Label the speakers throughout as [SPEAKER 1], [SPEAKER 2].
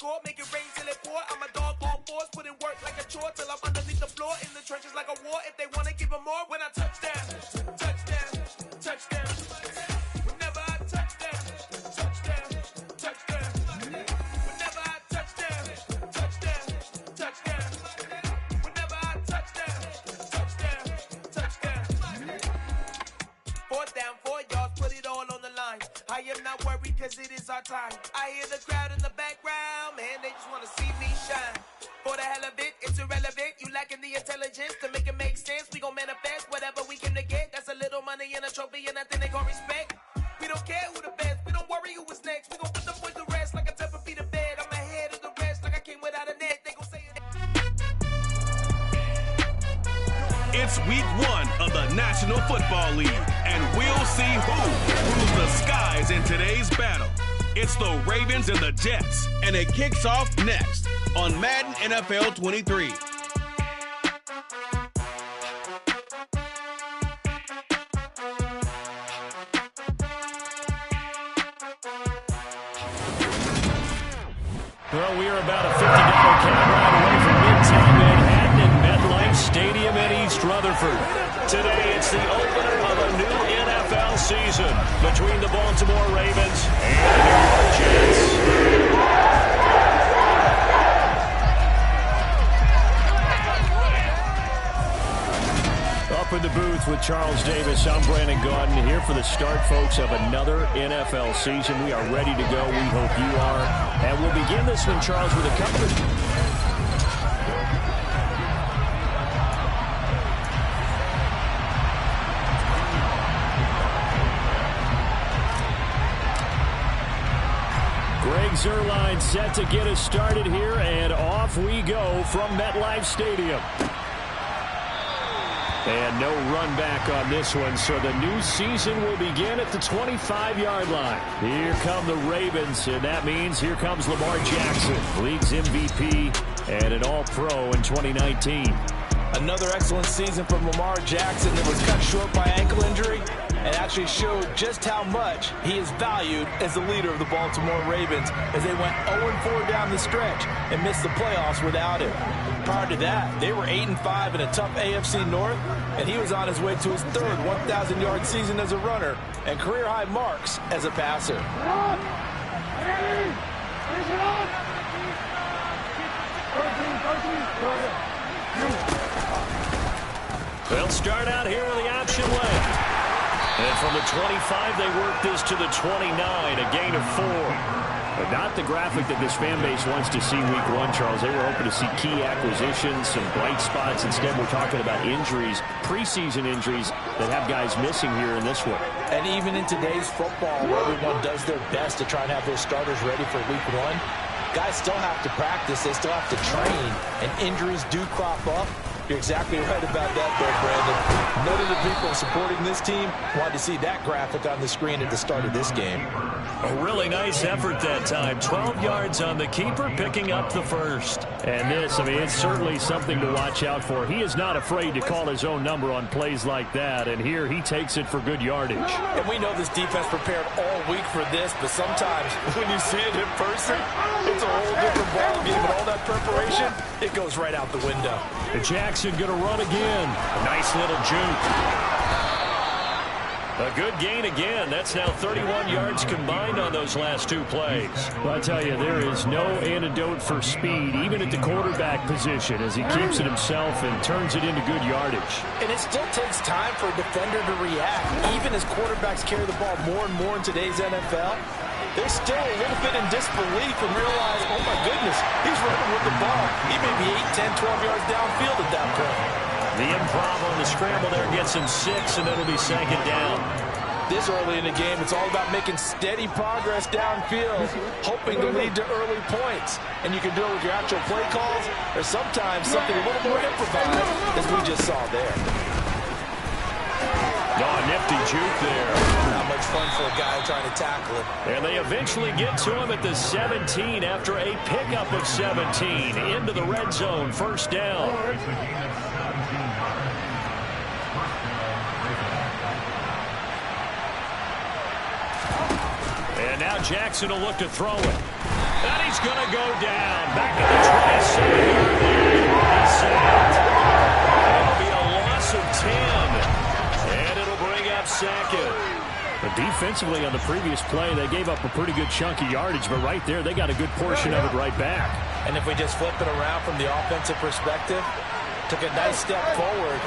[SPEAKER 1] court, make it rain till it pour. I'm a dog on force, put in work like a chore till I'm underneath the floor, in the trenches like a war. If they wanna give them more, when I touch down, touchdown, touchdown. Whenever I touch down, touchdown, touchdown. Whenever I touch down, touchdown, touchdown. Whenever I touch down, touchdown, touchdown. Fourth down, 4 yards, put it all on the line. I am not worried cause it is our time. I hear the crowd in the background, man, they just wanna see me shine. For the hell of it, it's irrelevant. You lacking the intelligence to make it make sense. We gon' manifest whatever we came to get. That's a little money and a trophy and nothing they gon' respect. We don't care who the best, we don't worry who is next. We gon' put the boys to rest like a 10 feet of bed. I'm ahead of the rest like I came without a net. They gon' say it.
[SPEAKER 2] It's week 1 of the National Football League, and we'll see who rules the skies in today's battle. It's the Ravens and the Jets, and it kicks off next on Madden NFL 23.
[SPEAKER 3] Well, we are about a $50 cab ride away from Midtown Manhattan and MetLife Stadium in East Rutherford. Today, it's the opener of a new NFL season between the Baltimore Ravens and the New York Jets. Up in the booth with Charles Davis, I'm Brandon Gaudin here for the start, folks, of another NFL season. We are ready to go. We hope you are. And we'll begin this one, Charles, with a couple of... Zerline set to get us started here, and off we go from MetLife Stadium. And no run back on this one, so the new season will begin at the 25-yard line. Here come the Ravens, and that means here comes Lamar Jackson, league's MVP and an All-Pro in 2019.
[SPEAKER 4] Another excellent season from Lamar Jackson that was cut short by ankle injury and actually showed just how much he is valued as the leader of the Baltimore Ravens as they went 0-4 down the stretch and missed the playoffs without him. Prior to that, they were 8-5 in a tough AFC North, and he was on his way to his third 1,000-yard season as a runner and career-high marks as a passer.
[SPEAKER 3] They'll start out here in the option left. And from the 25, they work this to the 29, a gain of 4. But not the graphic that this fan base wants to see week 1, Charles. They were hoping to see key acquisitions, some bright spots. Instead, we're talking about injuries, preseason injuries that have guys missing here in this one.
[SPEAKER 4] And even in today's football, where everyone does their best to try and have their starters ready for week 1, guys still have to practice. They still have to train, and injuries do crop up. You're exactly right about that, though, Brandon. None of the people supporting this team wanted to see that graphic on the screen at the start of this game.
[SPEAKER 3] A really nice effort that time. 12 yards on the keeper, picking up the first. And this, I mean, it's certainly something to watch out for. He is not afraid to call his own number on plays like that, and here he takes it for good yardage.
[SPEAKER 4] And we know this defense prepared all week for this, but sometimes when you see it in person, it's a whole different ballgame, and all that preparation, it goes right out the window.
[SPEAKER 3] And Jackson going to run again. A nice little juke. A good gain again. That's now 31 yards combined on those last 2 plays. Well, I tell you, there is no antidote for speed, even at the quarterback position, as he keeps it himself and turns it into good yardage.
[SPEAKER 4] And it still takes time for a defender to react. Even as quarterbacks carry the ball more and more in today's NFL, they're still a little bit in disbelief and realize, oh my goodness, he's running with the ball. He may be 8, 10, 12 yards downfield at that point.
[SPEAKER 3] The improv on the scramble there gets him 6, and it'll be 2nd down.
[SPEAKER 4] This early in the game, it's all about making steady progress downfield, hoping to lead to early points. And you can do it with your actual play calls, or sometimes something a little more improvised, as we just saw there.
[SPEAKER 3] Oh, nifty juke there.
[SPEAKER 4] Not much fun for a guy trying to tackle it.
[SPEAKER 3] And they eventually get to him at the 17 after a pickup of 17 into the red zone, 1st down. And now Jackson will look to throw it. And he's going to go down. Back at the 27-yard line. He's sacked. It'll be a loss of 10. And it'll bring up second. But defensively on the previous play, they gave up a pretty good chunk of yardage. But right there, they got a good portion of it right back.
[SPEAKER 4] And if we just flip it around from the offensive perspective, took a nice step forward,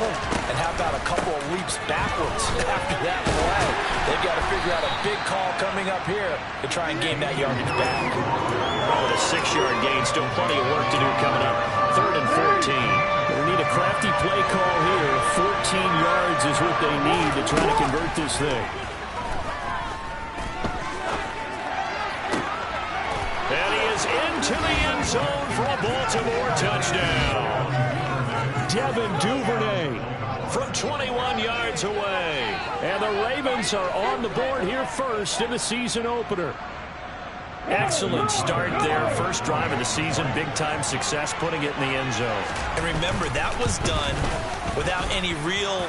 [SPEAKER 4] and how about a couple of leaps backwards after that play? They've got to figure out a big call coming up here to try and gain that yardage back.
[SPEAKER 3] Well, with a 6-yard gain, still plenty of work to do coming up. 3rd and 14. They need a crafty play call here. 14 yards is what they need to try to convert this thing. And he is into the end zone for a Baltimore touchdown. Devin Duvernay from 21 yards away. And the Ravens are on the board here first in the season opener. Excellent start there. First drive of the season. Big-time success putting it in the end zone.
[SPEAKER 4] And remember, that was done without any real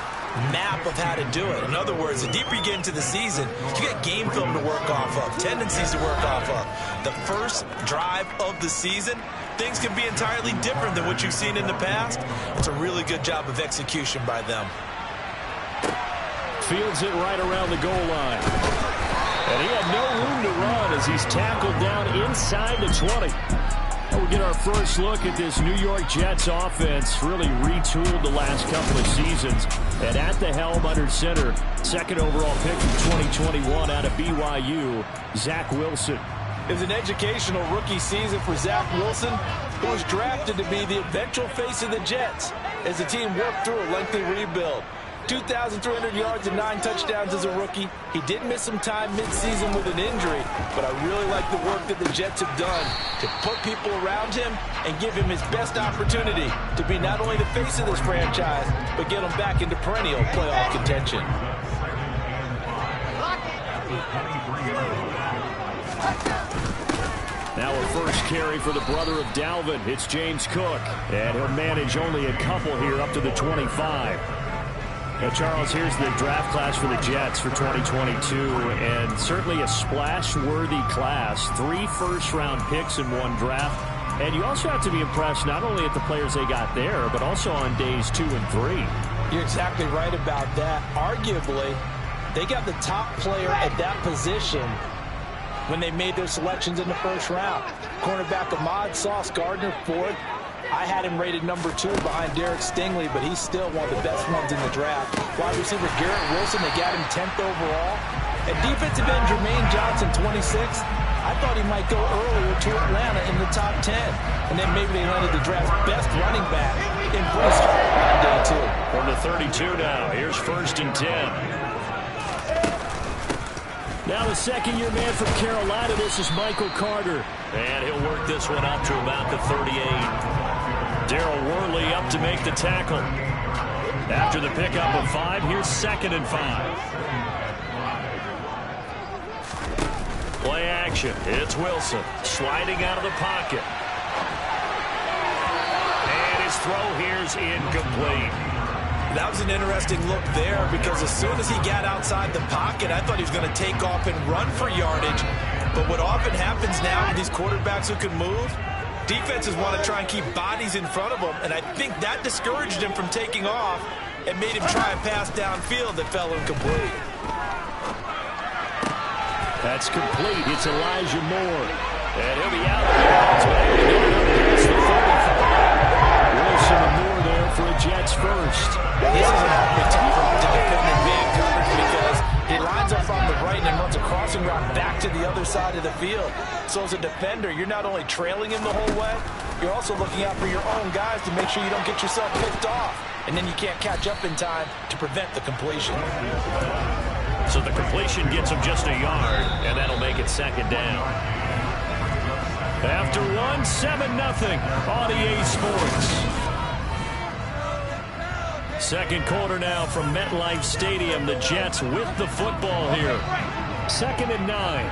[SPEAKER 4] map of how to do it. In other words, the deeper you get into the season, you get game film to work off of, tendencies to work off of. The first drive of the season, things can be entirely different than what you've seen in the past. It's a really good job of execution by them.
[SPEAKER 3] Fields it right around the goal line. And he had no room to run as he's tackled down inside the 20. We'll get our first look at this New York Jets offense. Really retooled the last couple of seasons. And at the helm under center, second overall pick from 2021 out of BYU, Zach Wilson.
[SPEAKER 4] It was an educational rookie season for Zach Wilson, who was drafted to be the eventual face of the Jets as the team worked through a lengthy rebuild. 2,300 yards and 9 touchdowns as a rookie. He did miss some time mid-season with an injury, but I really like the work that the Jets have done to put people around him and give him his best opportunity to be not only the face of this franchise, but get him back into perennial playoff contention.
[SPEAKER 3] Now a first carry for the brother of Dalvin. It's James Cook, and he'll manage only a couple here up to the 25. Now, Charles, here's the draft class for the Jets for 2022, and certainly a splash-worthy class. 3 first-round picks in 1 draft. And you also have to be impressed not only at the players they got there, but also on days 2 and 3.
[SPEAKER 4] You're exactly right about that. Arguably, they got the top player at that position when they made their selections in the first round. Cornerback Ahmad Sauce Gardner, 4th. I had him rated number 2 behind Derek Stingley, but he's still one of the best ones in the draft. Wide receiver Garrett Wilson, they got him 10th overall. And defensive end Jermaine Johnson, 26th. I thought he might go earlier to Atlanta in the top 10. And then maybe they landed the draft's best running back in Bristol on day 2.
[SPEAKER 3] From the 32 now, here's 1st and 10. Now the second-year man from Carolina, this is Michael Carter. And he'll work this one up to about the 38. Darryl Worley up to make the tackle. After the pickup of 5, here's 2nd and 5. Play action. It's Wilson sliding out of the pocket. And his throw here's incomplete.
[SPEAKER 4] That was an interesting look there because as soon as he got outside the pocket, I thought he was going to take off and run for yardage. But what often happens now with these quarterbacks who can move, defenses want to try and keep bodies in front of them, and I think that discouraged him from taking off and made him try and pass downfield that fell incomplete.
[SPEAKER 3] That's complete. It's Elijah Moore. And he'll be out there. It's the 45. Wilson and Moore there for a Jets first.
[SPEAKER 4] This is an awfully tough one to defend in man coverage because he lines up on the right and then runs a crossing route back to the other side of the field. So as a defender, you're not only trailing him the whole way, you're also looking out for your own guys to make sure you don't get yourself picked off. And then you can't catch up in time to prevent the completion.
[SPEAKER 3] So the completion gets him just a yard, and that'll make it 2nd down. After 1, 7-0 on EA Sports. Second quarter now from MetLife Stadium. The Jets with the football here. 2nd and 9.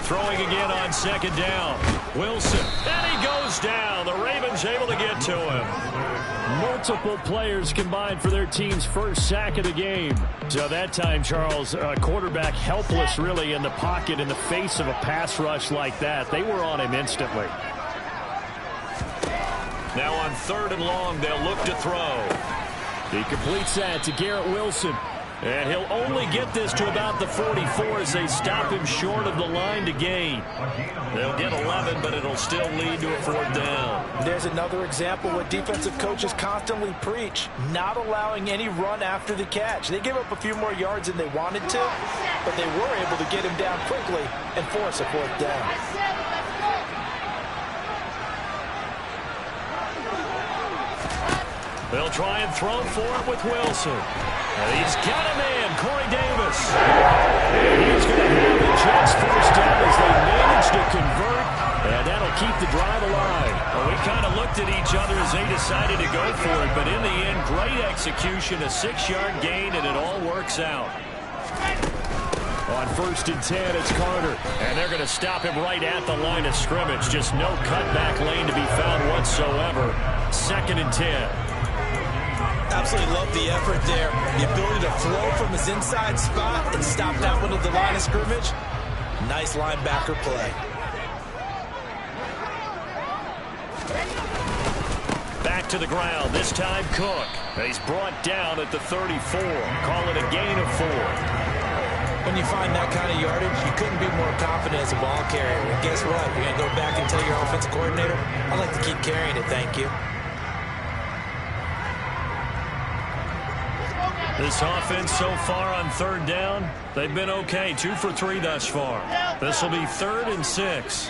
[SPEAKER 3] Throwing again on second down. Wilson. And he goes down. The Ravens able to get to him. Multiple players combined for their team's first sack of the game. So that time, Charles, quarterback helpless really in the pocket in the face of a pass rush like that. They were on him instantly. Now on 3rd and long, they'll look to throw. He completes that to Garrett Wilson. And he'll only get this to about the 44 as they stop him short of the line to gain. They'll get 11, but it'll still lead to a 4th down.
[SPEAKER 4] There's another example what defensive coaches constantly preach, not allowing any run after the catch. They gave up a few more yards than they wanted to, but they were able to get him down quickly and force a 4th down.
[SPEAKER 3] They'll try and throw for it with Wilson. And he's got a man, Corey Davis. And he's going to have the Jets first down as they manage to convert. And that'll keep the drive alive. Well, we kind of looked at each other as they decided to go for it. But in the end, great execution, a 6-yard gain, and it all works out. On 1st and 10, it's Carter. And they're going to stop him right at the line of scrimmage. Just no cutback lane to be found whatsoever. 2nd and 10.
[SPEAKER 4] Absolutely love the effort there. The ability to throw from his inside spot and stop that one at the line of scrimmage. Nice linebacker play.
[SPEAKER 3] Back to the ground, this time Cook. He's brought down at the 34. Call it a gain of 4.
[SPEAKER 4] When you find that kind of yardage, you couldn't be more confident as a ball carrier. And guess what? You're going to go back and tell your offensive coordinator, I'd like to keep carrying it, thank you.
[SPEAKER 3] This offense so far on 3rd down, they've been okay. 2 for 3 thus far. This will be 3rd and 6.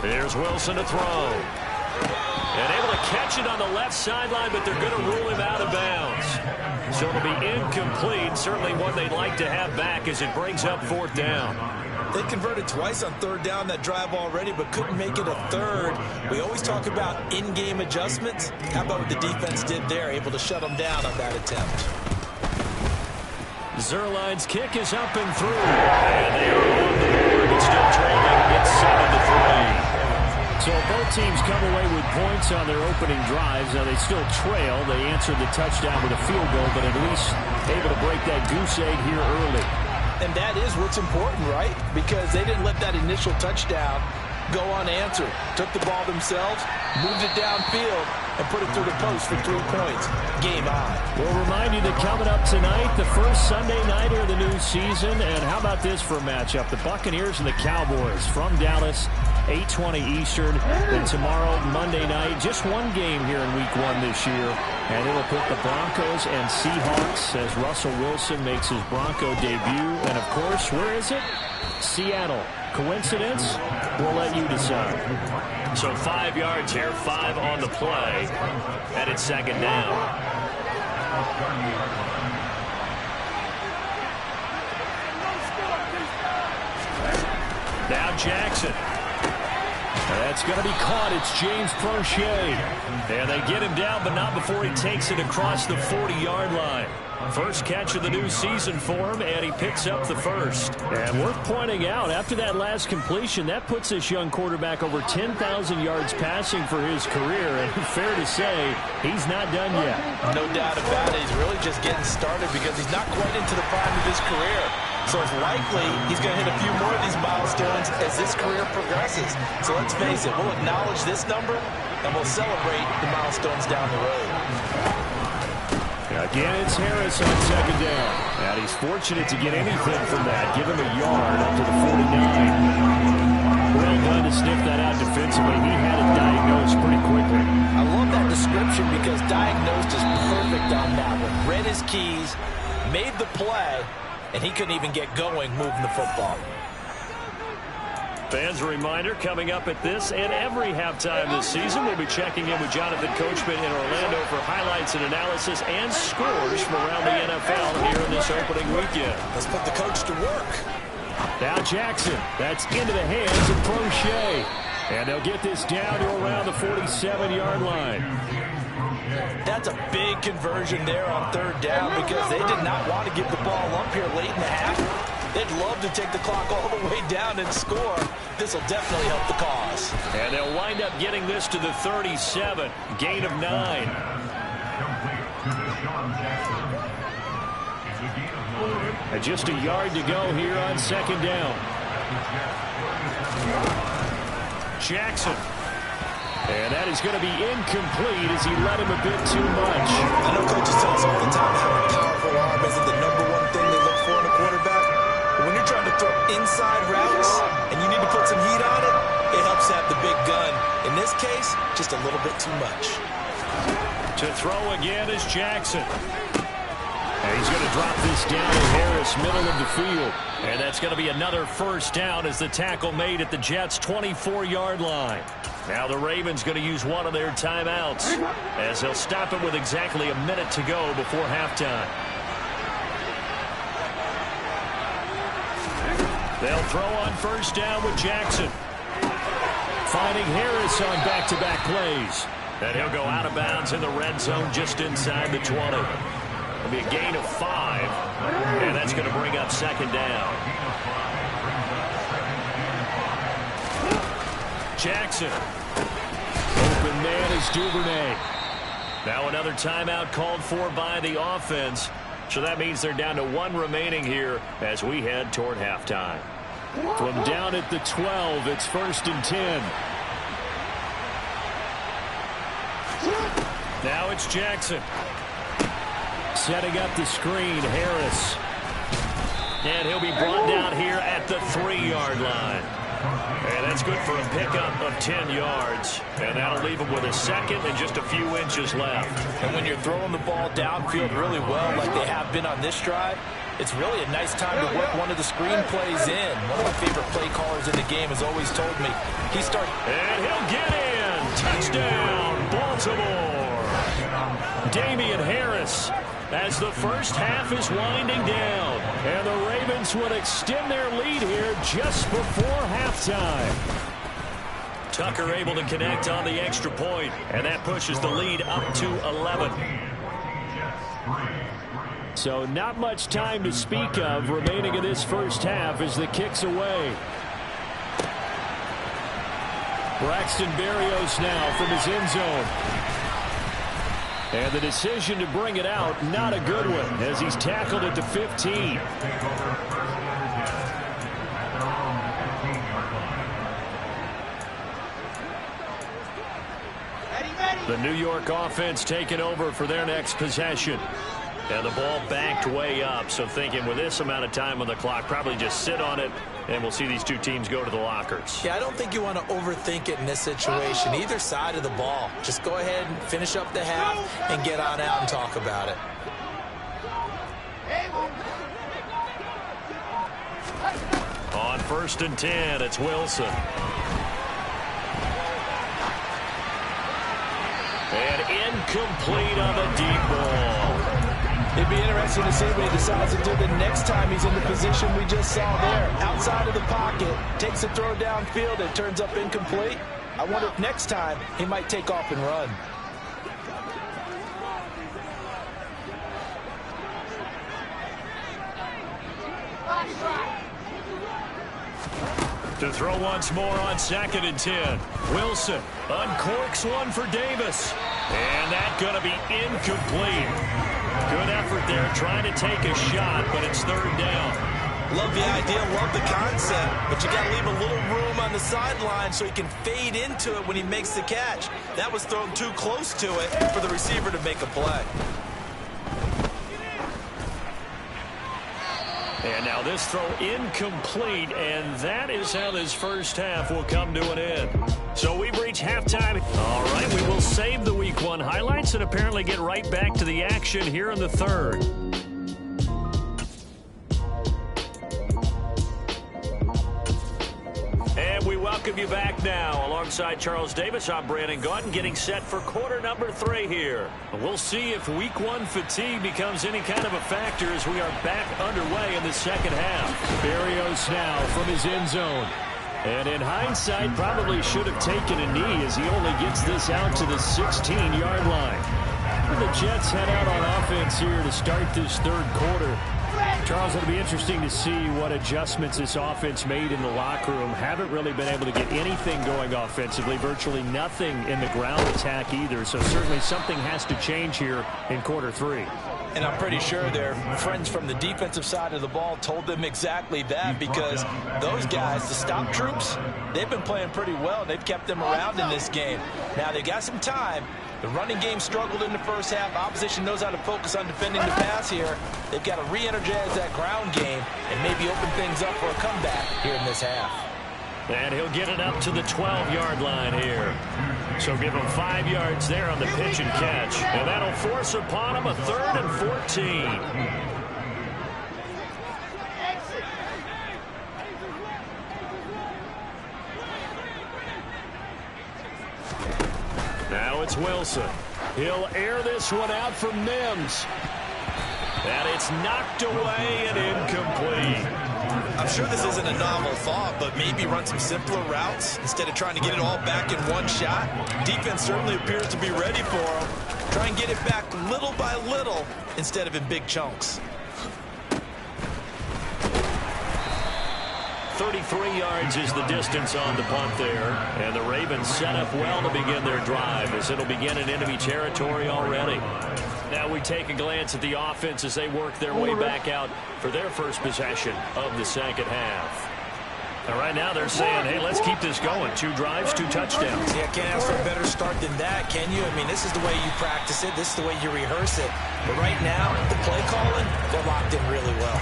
[SPEAKER 3] Here's Wilson to throw. And able to catch it on the left sideline, but they're going to rule him out of bounds. So it'll be incomplete. Certainly one they'd like to have back as it brings up 4th down.
[SPEAKER 4] They converted twice on 3rd down that drive already, but couldn't make it a 3rd. We always talk about in-game adjustments. How about what the defense did there, able to shut them down on that attempt.
[SPEAKER 3] Zerline's kick is up and through. And they are on the board. It's still trailing. It's 7-3. So both teams come away with points on their opening drives. Now they still trail. They answered the touchdown with a field goal, but at least able to break that goose egg here early.
[SPEAKER 4] And that is what's important, right? Because they didn't let that initial touchdown go unanswered. Took the ball themselves, moved it downfield, and put it through the post for 3 points. Game on.
[SPEAKER 3] We'll remind you that coming up tonight, the first Sunday nighter of the new season. And how about this for a matchup? The Buccaneers and the Cowboys from Dallas, 8:20 Eastern. And tomorrow, Monday night, just one game here in Week 1 this year. And it'll put the Broncos and Seahawks as Russell Wilson makes his Bronco debut. And, of course, where is it? Seattle. Coincidence? We'll let you decide. So 5 yards here, 5 on the play. And it's 2nd down. Now Jackson. That's going to be caught. It's James Prochet. And they get him down, but not before he takes it across the 40-yard line. First catch of the new season for him, and he picks up the first. And worth pointing out, after that last completion, that puts this young quarterback over 10,000 yards passing for his career. And fair to say, he's not done yet.
[SPEAKER 4] No doubt about it. He's really just getting started because he's not quite into the prime of his career. So it's likely he's going to hit a few more of these milestones as this career progresses. So let's face it, we'll acknowledge this number, and we'll celebrate the milestones down the road.
[SPEAKER 3] Again, it's Harris on 2nd down. And he's fortunate to get anything from that. Give him a yard up to the 49. Well done to sniff that out defensively. He had it diagnosed pretty quickly.
[SPEAKER 4] I love that description because diagnosed is perfect on that one. Read his keys, made the play, and he couldn't even get going moving the football.
[SPEAKER 3] Fans, a reminder, coming up at this and every halftime this season, we'll be checking in with Jonathan Coachman in Orlando for highlights and analysis and scores from around the NFL here in this opening weekend.
[SPEAKER 4] Let's put the coach to work.
[SPEAKER 3] Now Jackson, that's into the hands of Prochet. And they'll get this down to around the 47-yard line.
[SPEAKER 4] That's a big conversion there on third down because they did not want to give the ball up here late in the half. They'd love to take the clock all the way down and score. This will definitely help the cause.
[SPEAKER 3] And they'll wind up getting this to the 37. Gain of 9. And just a yard to go here on second down. Jackson. And that is going to be incomplete as he led him a bit too much.
[SPEAKER 4] I know coaches tell us all the time how a powerful arm isn't the #1 thing they look for in a quarterback. But when you're trying to throw inside routes and you need to put some heat on it, it helps to have the big gun. In this case, just a little bit too much.
[SPEAKER 3] To throw again is Jackson. And he's going to drop this down to Harris, middle of the field. And that's going to be another first down as the tackle made at the Jets' 24-yard line. Now the Ravens going to use one of their timeouts as they'll stop it with exactly a minute to go before halftime. They'll throw on first down with Jackson. Finding Harris on back-to-back plays. And he'll go out of bounds in the red zone just inside the 20. It'll be a gain of 5. And that's going to bring up second down. Jackson. Open man is Duvernay. Now another timeout called for by the offense. So that means they're down to 1 remaining here as we head toward halftime. From down at the 12, it's 1st and 10. Now it's Jackson. Setting up the screen, Harris. And he'll be brought down here at the 3-yard line. And that's good for a pickup of 10 yards. And that'll leave him with a second and just a few inches left.
[SPEAKER 4] And when you're throwing the ball downfield really well like they have been on this drive, it's really a nice time to work one of the screen plays in. One of my favorite play callers in the game has always told me he starts.
[SPEAKER 3] And he'll get in. Touchdown, Baltimore. Damian Harris as the first half is winding down. And the Ravens would extend their lead here just before halftime. Tucker able to connect on the extra point, and that pushes the lead up to 11. So not much time to speak of remaining in this first half as the kick's away. Braxton Berrios now from his end zone. And the decision to bring it out, not a good one, as he's tackled at the 15. The New York offense taking over for their next possession. And the ball backed way up, so thinking with this amount of time on the clock, probably just sit on it, and we'll see these two teams go to the lockers.
[SPEAKER 4] Yeah, I don't think you want to overthink it in this situation, either side of the ball. Just go ahead and finish up the half and get on out and talk about it.
[SPEAKER 3] On 1st and 10, it's Wilson. And incomplete on the deep ball.
[SPEAKER 4] It'd be interesting to see what he decides to do the next time he's in the position we just saw there. Outside of the pocket, takes a throw downfield, it turns up incomplete. I wonder if next time he might take off and run.
[SPEAKER 3] To throw once more on 2nd and 10. Wilson uncorks one for Davis. And that's going to be incomplete. Good effort there, trying to take a shot, but it's 3rd down.
[SPEAKER 4] Love the idea, love the concept, but you got to leave a little room on the sideline so he can fade into it when he makes the catch. That was thrown too close to it for the receiver to make a play.
[SPEAKER 3] And now this throw incomplete, and that is how this first half will come to an end. So we've reached halftime. All right, we will save the Week 1 highlights and apparently get right back to the action here in the 3rd. And we welcome you back now. Alongside Charles Davis, I'm Brandon Gaudin, getting set for quarter number 3 here. We'll see if Week 1 fatigue becomes any kind of a factor as we are back underway in the second half. Berrios now from his end zone. And in hindsight, probably should have taken a knee as he only gets this out to the 16-yard line. And the Jets head out on offense here to start this third quarter. Charles, it'll be interesting to see what adjustments this offense made in the locker room. Haven't really been able to get anything going offensively, virtually nothing in the ground attack either. So certainly something has to change here in quarter three.
[SPEAKER 4] And I'm pretty sure their friends from the defensive side of the ball told them exactly that, because those guys, the stop troops, they've been playing pretty well. They've kept them around in this game. Now they got some time. The running game struggled in the first half. Opposition knows how to focus on defending the pass here. They've got to re-energize that ground game and maybe open things up for a comeback here in this half.
[SPEAKER 3] And he'll get it up to the 12-yard line here. So give him 5 yards there on the pitch and catch. And that'll force upon him a 3rd and 14. Now it's Wilson. He'll air this one out for Mims. And it's knocked away and incomplete.
[SPEAKER 4] I'm sure this isn't a novel thought, but maybe run some simpler routes instead of trying to get it all back in one shot. Defense certainly appears to be ready for him. Try and get it back little by little instead of in big chunks.
[SPEAKER 3] 33 yards is the distance on the punt there. And the Ravens set up well to begin their drive, as it'll begin in enemy territory already. Now we take a glance at the offense as they work their way back out for their first possession of the second half. And right now they're saying, hey, let's keep this going. 2 drives, 2 touchdowns.
[SPEAKER 4] Yeah, can't ask for a better start than that, can you? I mean, this is the way you practice it. This is the way you rehearse it. But right now, the play calling, they're locked in really well.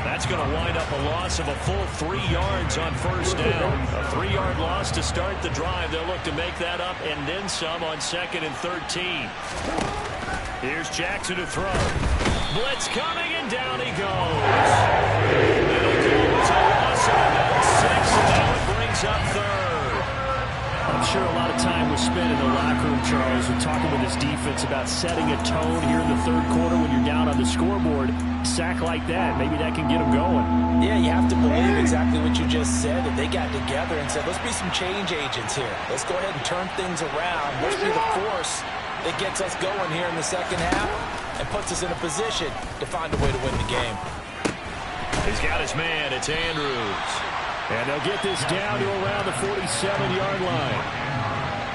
[SPEAKER 3] That's going to wind up a loss of a full 3 yards on first down. A 3-yard loss to start the drive. They'll look to make that up and then some on 2nd and 13. Here's Jackson to throw. Blitz coming, and down he goes. It'll go to loss of about 6, and now it brings up 3rd. I'm sure a lot of time was spent in the locker room, Charles, and talking with his defense about setting a tone here in the third quarter when you're down on the scoreboard. Sack like that, maybe that can get them going.
[SPEAKER 4] Yeah, you have to believe exactly what you just said, that they got together and said, let's be some change agents here. Let's go ahead and turn things around. Let's be the force that gets us going here in the second half and puts us in a position to find a way to win the game.
[SPEAKER 3] He's got his man. It's Andrews. And they'll get this down to around the 47-yard line.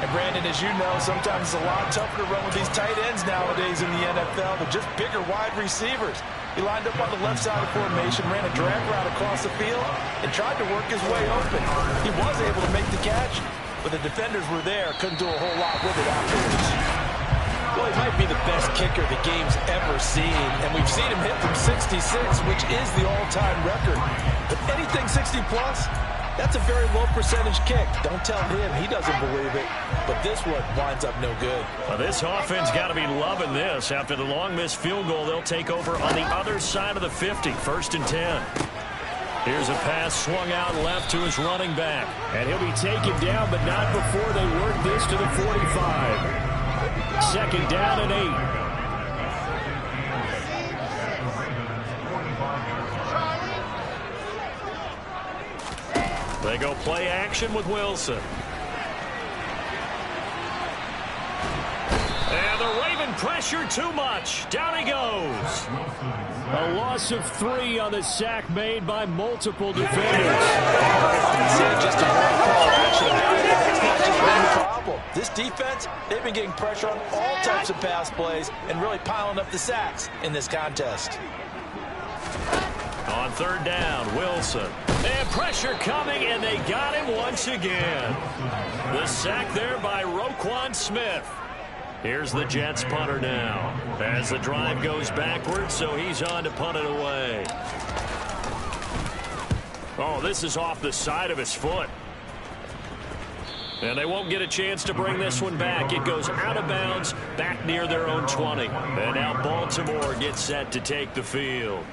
[SPEAKER 4] And Brandon, as you know, sometimes it's a lot tougher to run with these tight ends nowadays in the NFL. They're just bigger wide receivers. He lined up on the left side of formation, ran a drag route across the field, and tried to work his way open. He was able to make the catch, but the defenders were there, couldn't do a whole lot with it afterwards. Well, he might be the best kicker the game's ever seen, and we've seen him hit from 66, which is the all-time record. But anything 60-plus, that's a very low percentage kick. Don't tell him he doesn't believe it, but this one winds up no good.
[SPEAKER 3] Well, this offense got to be loving this. After the long missed field goal, they'll take over on the other side of the 50, 1st and 10. Here's a pass swung out left to his running back, and he'll be taken down, but not before they work this to the 45. 2nd down and 8. They go play action with Wilson. And the Raven pressure too much. Down he goes. A loss of 3 on the sack made by multiple defenders.
[SPEAKER 4] Just a great call. Actually, that's not just been the problem. This defense, they've been getting pressure on all types of pass plays and really piling up the sacks in this contest.
[SPEAKER 3] On 3rd down, Wilson. And pressure coming, and they got him once again. The sack there by Roquan Smith. Here's the Jets punter now as the drive goes backwards, so he's on to punt it away. Oh, this is off the side of his foot. And they won't get a chance to bring this one back. It goes out of bounds back near their own 20. And now Baltimore gets set to take the field.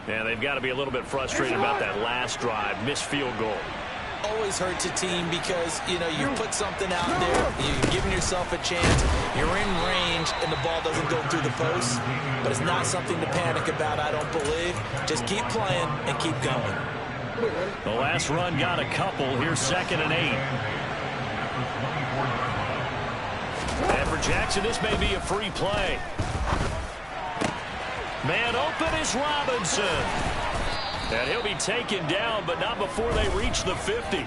[SPEAKER 3] And they've got to be a little bit frustrated about that last drive. Missed field goal.
[SPEAKER 4] Always hurts a team because, you know, you put something out there, you're giving yourself a chance, you're in range, and the ball doesn't go through the post. But it's not something to panic about, I don't believe. Just keep playing and keep going.
[SPEAKER 3] The last run got a couple. Here's 2nd and 8. And for Jackson, this may be a free play. Man open is Robinson. And he'll be taken down, but not before they reach the 50.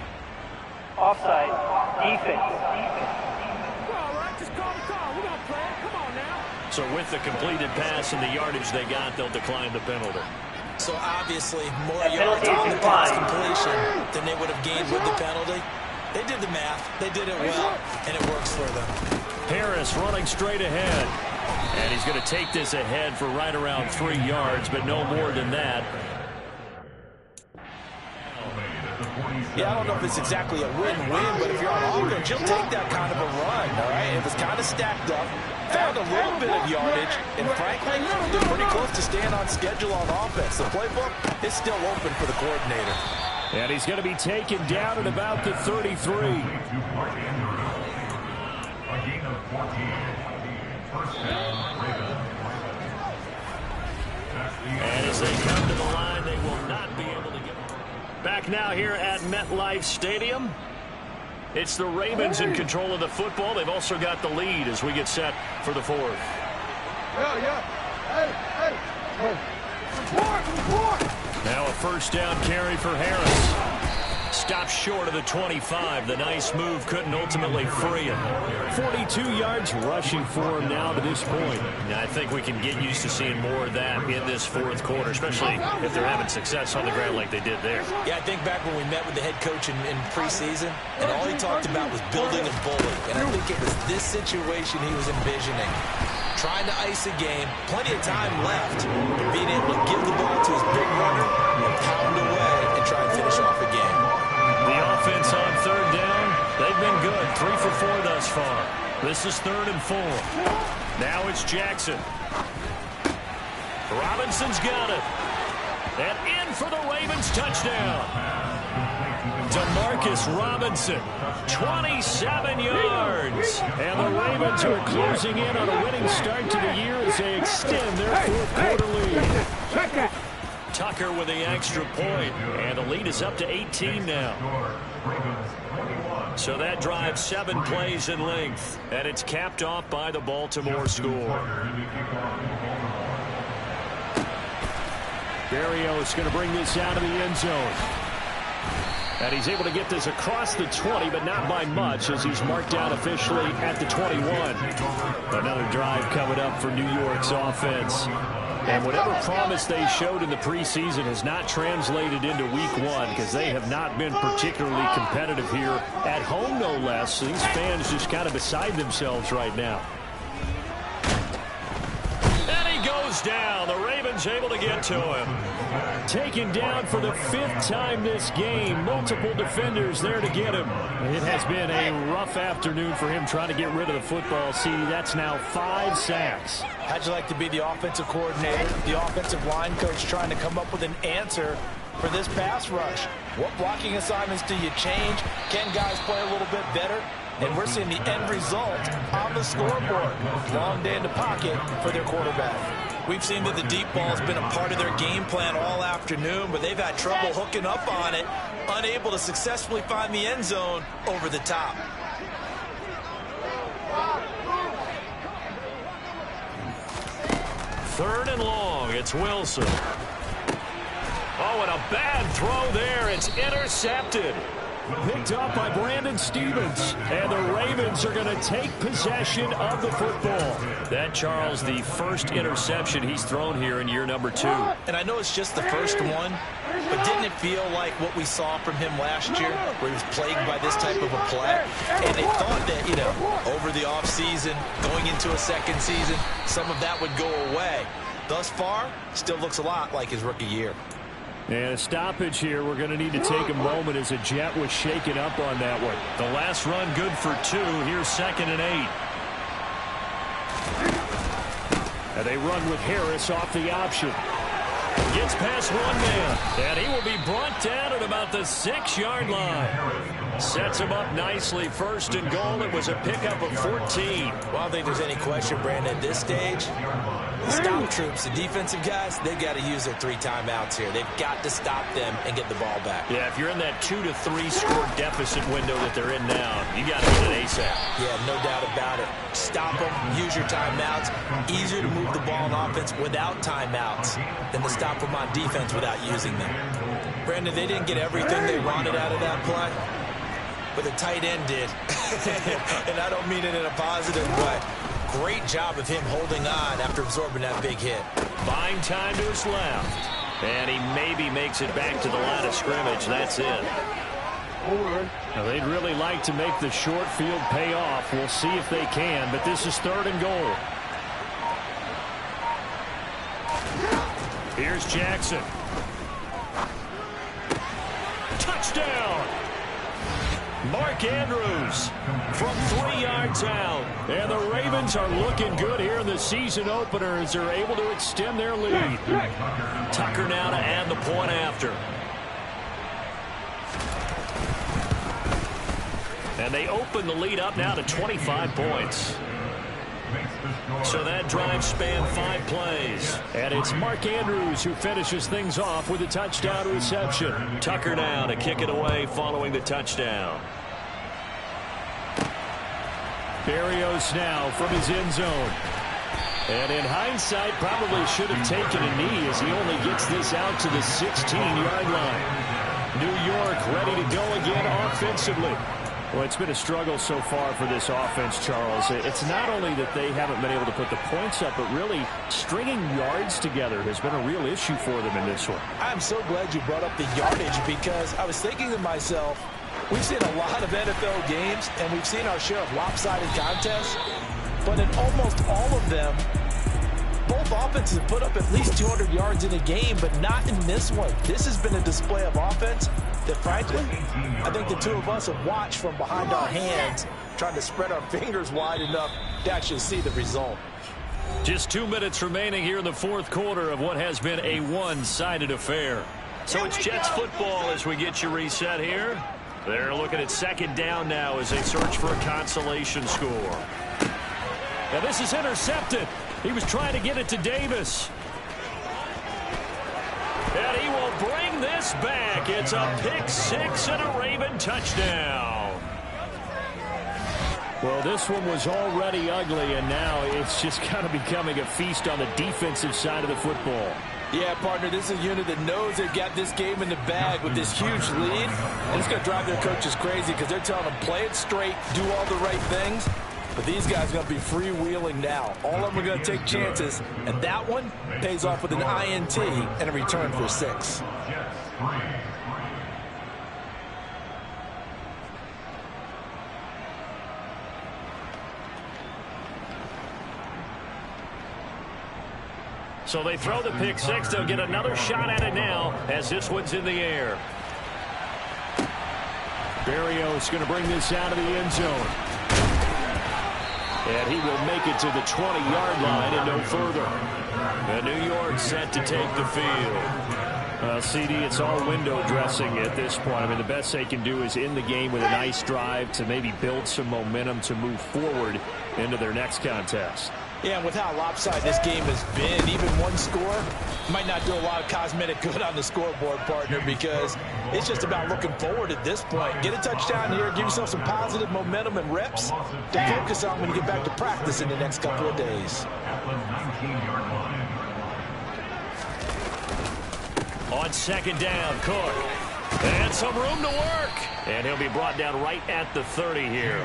[SPEAKER 5] Offside. Defense.
[SPEAKER 6] All right, just call the call. We're going to play it. Come on now.
[SPEAKER 3] So with the completed pass and the yardage they got, they'll decline the penalty.
[SPEAKER 4] So obviously more yards on the pass completion than they would have gained with the penalty. They did the math. They did it well, and it works for them.
[SPEAKER 3] Harris running straight ahead. And he's going to take this ahead for right around 3 yards, but no more than that.
[SPEAKER 4] Yeah, I don't know if it's exactly a win-win, but if you're on offense, you'll take that kind of a run, all right? It was kind of stacked up, found a little bit of yardage, and frankly, they're pretty close to staying on schedule on offense. The playbook is still open for the coordinator.
[SPEAKER 3] And he's going to be taken down at about the 33. And as they come to the line, they will not be able to get it. Back now here at MetLife Stadium. It's the Ravens in control of the football. They've also got the lead as we get set for the 4th. Now a first down carry for Harris. Stopped short of the 25. The nice move couldn't ultimately free him. 42 yards rushing for him now to this point. Now, I think we can get used to seeing more of that in this 4th quarter, especially if they're having success on the ground like they did there.
[SPEAKER 4] Yeah, I think back when we met with the head coach in preseason, and all he talked about was building a bully. And I think it was this situation he was envisioning. Trying to ice a game, plenty of time left, but being able to give the ball to his big runner and pound away and try and finish off a game.
[SPEAKER 3] The offense on 3rd down, they've been good. 3 for 4 thus far. This is 3rd and 4. Now it's Jackson. Robinson's got it. And in for the Ravens touchdown. DeMarcus Robinson, 27 yards. And the Ravens are closing in on a winning start to the year as they extend their 4th quarter lead. Tucker with the extra point, and the lead is up to 18 now. So that drives 7 plays in length, and it's capped off by the Baltimore score. Berrios going to bring this out of the end zone. And he's able to get this across the 20, but not by much, as he's marked down officially at the 21. Another drive coming up for New York's offense. And whatever promise they showed in the preseason has not translated into week 1, because they have not been particularly competitive here at home, no less. So these fans just kind of beside themselves right now. And he goes down. The Ravens able to get to him. Taken down for the 5th time this game. Multiple defenders there to get him. It has been a rough afternoon for him trying to get rid of the football. See, that's now 5 sacks.
[SPEAKER 4] How'd you like to be the offensive coordinator, the offensive line coach, trying to come up with an answer for this pass rush? What blocking assignments do you change? Can guys play a little bit better? And we're seeing the end result on the scoreboard. Long day in the pocket for their quarterback. We've seen that the deep ball has been a part of their game plan all afternoon, but they've had trouble hooking up on it, unable to successfully find the end zone over the top.
[SPEAKER 3] Third and long, it's Wilson. Oh, and a bad throw there. It's intercepted. Picked up by Brandon Stevens. And the Ravens are going to take possession of the football. That, Charles, the first interception he's thrown here in year number 2.
[SPEAKER 4] And I know it's just the first one, but didn't it feel like what we saw from him last year, where he was plagued by this type of a play? And they thought that, you know, over the offseason, going into a second season, some of that would go away. Thus far, still looks a lot like his rookie year.
[SPEAKER 3] And a stoppage here. We're going to need to take a moment as a Jet was shaken up on that one. The last run good for 2. Here's 2nd and 8. And they run with Harris off the option. Gets past one man. And he will be brought down at about the 6-yard line. Sets him up nicely. 1st and goal. It was a pickup of 14.
[SPEAKER 4] Well, I don't think there's any question, Brandon, at this stage. Stop troops, the defensive guys, they've got to use their 3 timeouts here. They've got to stop them and get the ball back.
[SPEAKER 3] Yeah, if you're in that 2 to 3 score deficit window that they're in now, you got to get it ASAP.
[SPEAKER 4] Yeah, no doubt about it. Stop them, use your timeouts. Easier to move the ball on offense without timeouts than to stop them on defense without using them. Brandon, they didn't get everything they wanted out of that play, but the tight end did. And I don't mean it in a positive way. Great job of him holding on after absorbing that big hit.
[SPEAKER 3] Buying time to his left. And he maybe makes it back to the line of scrimmage. That's it. Now, they'd really like to make the short field pay off. We'll see if they can, but this is 3rd and goal. Here's Jackson. Touchdown! Mark Andrews from 3 yards out. And the Ravens are looking good here in the season opener as they're able to extend their lead. Tucker now to add the point after. And they open the lead up now to 25 points. So that drive spanned 5 plays. And it's Mark Andrews who finishes things off with a touchdown reception. Tucker now to kick it away following the touchdown. Barrios now from his end zone. And in hindsight, probably should have taken a knee as he only gets this out to the 16-yard line. New York ready to go again offensively. Well, it's been a struggle so far for this offense, Charles. It's not only that they haven't been able to put the points up, but really stringing yards together has been a real issue for them in this one.
[SPEAKER 4] I'm so glad you brought up the yardage because I was thinking to myself, we've seen a lot of NFL games, and we've seen our share of lopsided contests, but in almost all of them, both offenses have put up at least 200 yards in a game, but not in this one. This has been a display of offense that, frankly, I think the two of us have watched from behind our hands, trying to spread our fingers wide enough to actually see the result.
[SPEAKER 3] Just 2 minutes remaining here in the 4th quarter of what has been a one-sided affair. So it's Jets football as we get you reset here. They're looking at 2nd down now as they search for a consolation score. Now this is intercepted. He was trying to get it to Davis. And he will bring this back. It's a pick-6 and a Raven touchdown. Well, this one was already ugly, and now it's just kind of becoming a feast on the defensive side of the football.
[SPEAKER 4] Yeah, partner, this is a unit that knows they've got this game in the bag with this huge lead. And it's going to drive their coaches crazy because they're telling them play it straight, do all the right things. But these guys are going to be freewheeling now. All of them are going to take chances, and that one pays off with an INT and a return for 6.
[SPEAKER 3] So they throw the pick-6. They'll get another shot at it now as this one's in the air. Barrios going to bring this out of the end zone. And he will make it to the 20-yard line and no further. And New York set to take the field. CD, it's all window dressing at this point. I mean, the best they can do is end the game with a nice drive to maybe build some momentum to move forward into their next contest.
[SPEAKER 4] Yeah, and with how lopsided this game has been, even one score might not do a lot of cosmetic good on the scoreboard, partner, because it's just about looking forward at this point. Get a touchdown here, give yourself some positive momentum and reps to focus on when you get back to practice in the next couple of days.
[SPEAKER 3] On 2nd down, Cook. And some room to work. And he'll be brought down right at the 30 here.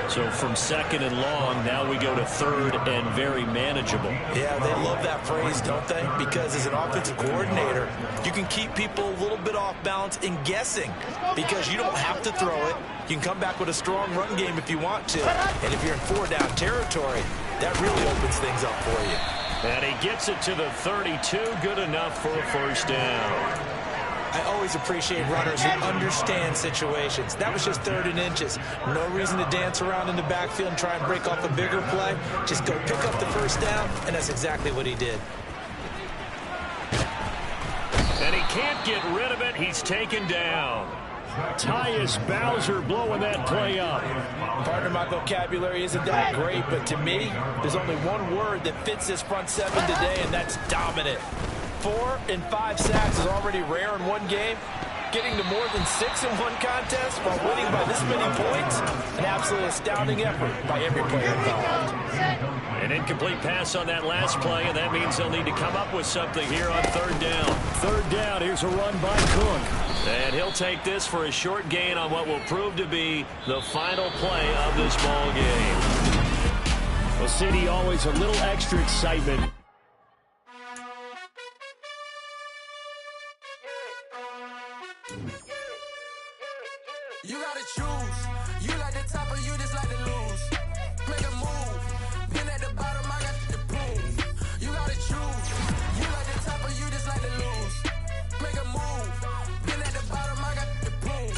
[SPEAKER 3] So from 2nd and long, now we go to 3rd and very manageable.
[SPEAKER 4] Yeah, they love that phrase, don't they? Because as an offensive coordinator, you can keep people a little bit off balance and guessing because you don't have to throw it. You can come back with a strong run game if you want to. And if you're in 4-down territory, that really opens things up for you.
[SPEAKER 3] And he gets it to the 32, good enough for a 1st down.
[SPEAKER 4] I always appreciate runners who understand situations. That was just 3rd and inches. No reason to dance around in the backfield and try and break off a bigger play. Just go pick up the 1st down, and that's exactly what he did.
[SPEAKER 3] And he can't get rid of it. He's taken down. Tyus Bowser blowing that play up.
[SPEAKER 4] Pardon my vocabulary isn't that great, but to me, there's only one word that fits this front seven today, and that's dominant. 4 and 5 sacks is already rare in one game. Getting to more than 6 in one contest while winning by this many points, an absolutely astounding effort by every player involved.
[SPEAKER 3] An incomplete pass on that last play, and that means they'll need to come up with something here on third down. Third down, here's a run by Cook. And he'll take this for a short gain on what will prove to be the final play of this ball game. Well, City, always a little extra excitement.
[SPEAKER 7] You gotta choose. You like the top or you just like to lose. Make a move. Been at the bottom, I got the proof. You gotta choose. You like the top or you just like to lose. Make a move. Been at the bottom, I got the proof.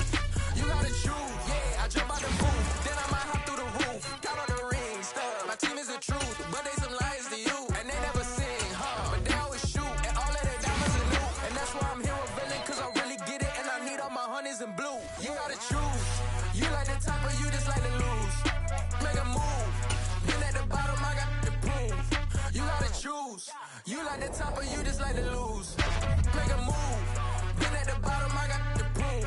[SPEAKER 7] You gotta choose. Yeah, I jump out the booth. Then I might hop through the roof. Count on the rings. My team is the truth, but they some liars to you. And they never sing, but they always shoot. And all of their diamonds are new. And that's why I'm here revealing, cause I really get it. And I need all my honeys in blue. You gotta choose. You like the top or you just like to lose. Make a move. Been at the bottom, I got the proof. You gotta choose. You like the top or you just like to lose. Make a move. Been at the bottom, I got the proof.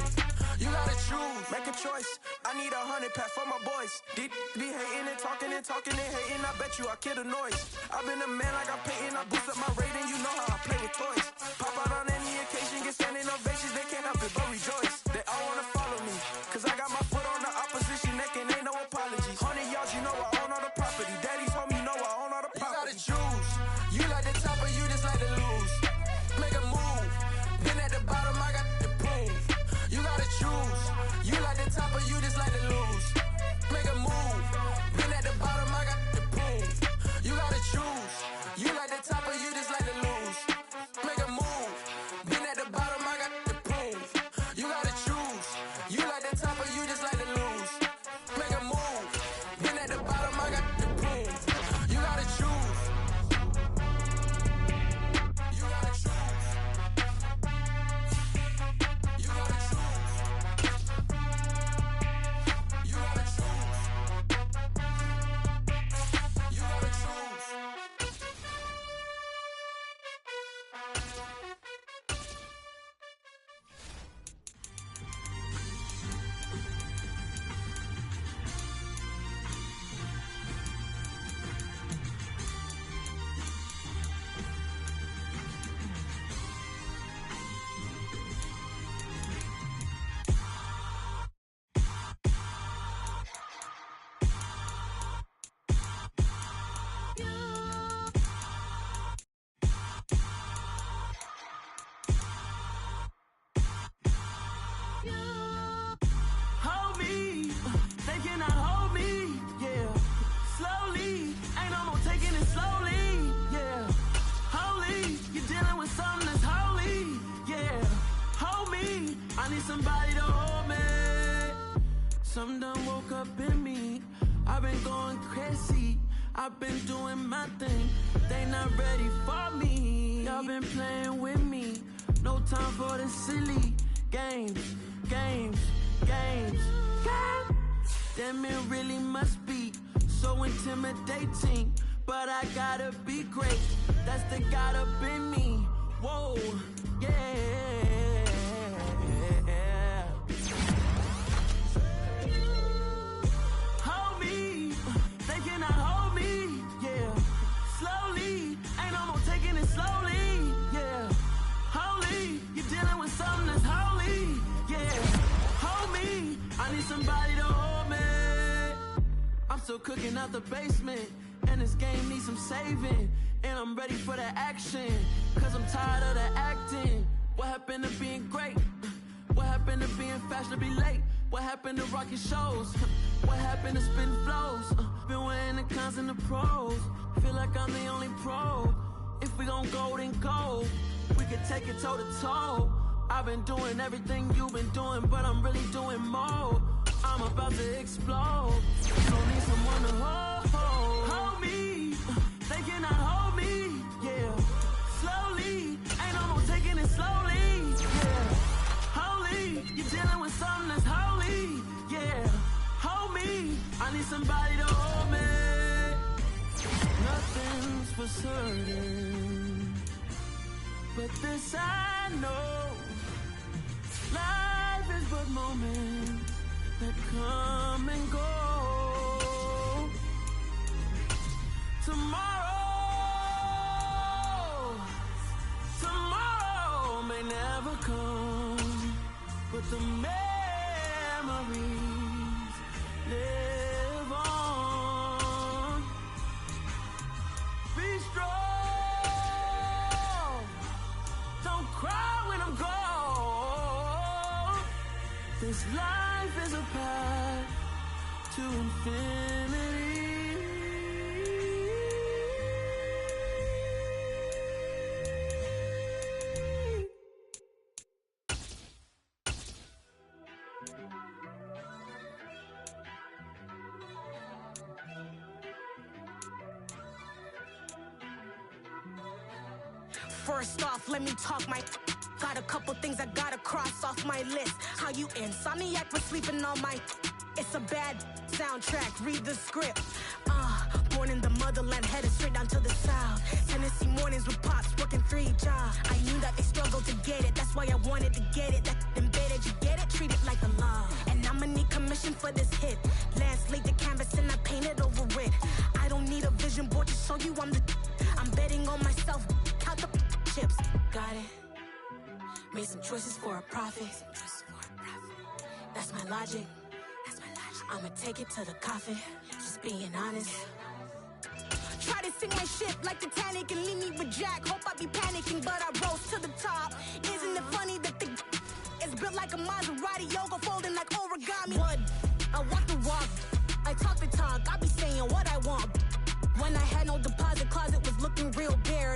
[SPEAKER 7] You gotta choose. Make a choice. I need 100 pack for my boys. Be hating and talking and talking and hating. I bet you I kill the noise. I've been a man like I'm Peyton. I boost up my rating. You know how I play with toys. Pop out on any occasion, get standing ovations. They can't help it but rejoice. They all wanna follow me, cause I got my foot on the opposition neck and ain't no apologies. 100 yards, you know I own all the property. Daddy's home, you know I own all the property. You gotta choose. You like the top or you just like to lose. Make a move. Been at the bottom, I got the proof. You gotta choose. You like the top or you just like to lose. Make a move. Been at the bottom, I got the proof. You gotta choose. You like the top or you just like to lose. Make a move. Been at the bottom, I got the proof. You gotta choose. You like the top or you just like to lose. Make a move. Been at the bottom, I got the proof. You gotta choose. You gotta choose. You gotta choose. You gotta choose. You gotta choose. Hold me, they cannot hold me, yeah. Slowly, ain't no more taking it slowly, yeah. Holy, you're dealing with something that's holy, yeah. Hold me, I need somebody to hold me. Something done woke up in me, I've been going crazy. I've been doing my thing, they not ready for me. Y'all been playing with me, no time for the silly games. Damn, it really must be so intimidating, but I gotta be great. That's the God up in me. Whoa, yeah. Hold me, they cannot hold me, yeah. Slowly, ain't no more taking it slowly, yeah. Holy, you're dealing with something that's holy, yeah. Hold me, I need somebody to hold me. I'm still cooking out the basement, and this game needs some saving. And I'm ready for the action, cause I'm tired of the acting. What happened to being great? What happened to being fashionably late? What happened to rocking shows? What happened to spitting flows? Been wearing the cons and the pros. Feel like I'm the only pro. If we gon' go, then go. We could take it toe to toe. I've been doing everything you've been doing, but I'm really doing more. I'm about to explode. You don't need someone to hold me. They cannot hold me, yeah. Slowly, ain't no more taking it slowly, yeah. Holy, you're dealing with something somebody to hold me. Nothing's for certain, but this I know. Life is but moments that come and go. Tomorrow may never come, but the memories live on. Be strong, don't cry when I'm gone. This life is a path to infinity.
[SPEAKER 8] First off, let me talk my. Got a couple things I gotta cross off my list. How you insomniac for sleeping on my. It's a bad soundtrack, read the script. Born in the motherland, headed straight down to the south. Tennessee mornings with pops, working 3 jobs. I knew that they struggled to get it, that's why I wanted to get it. That embedded, you get it, treat it like a law. And I'ma need commission for this hit. Last laid the canvas and I painted over it. I don't need a vision board to show you I'm betting on myself, count the chips. Got it. Made some choices for a profit. That's my logic. I'ma take it to the coffin. Just being honest. Try to sink my ship like Titanic and leave me with Jack. Hope I be panicking, but I rose to the top. Isn't it funny that the is built like a Maserati, yoga folding like origami? What? I walk the walk. I talk the talk. I be saying what I want. When I had no deposit, closet was looking real bare.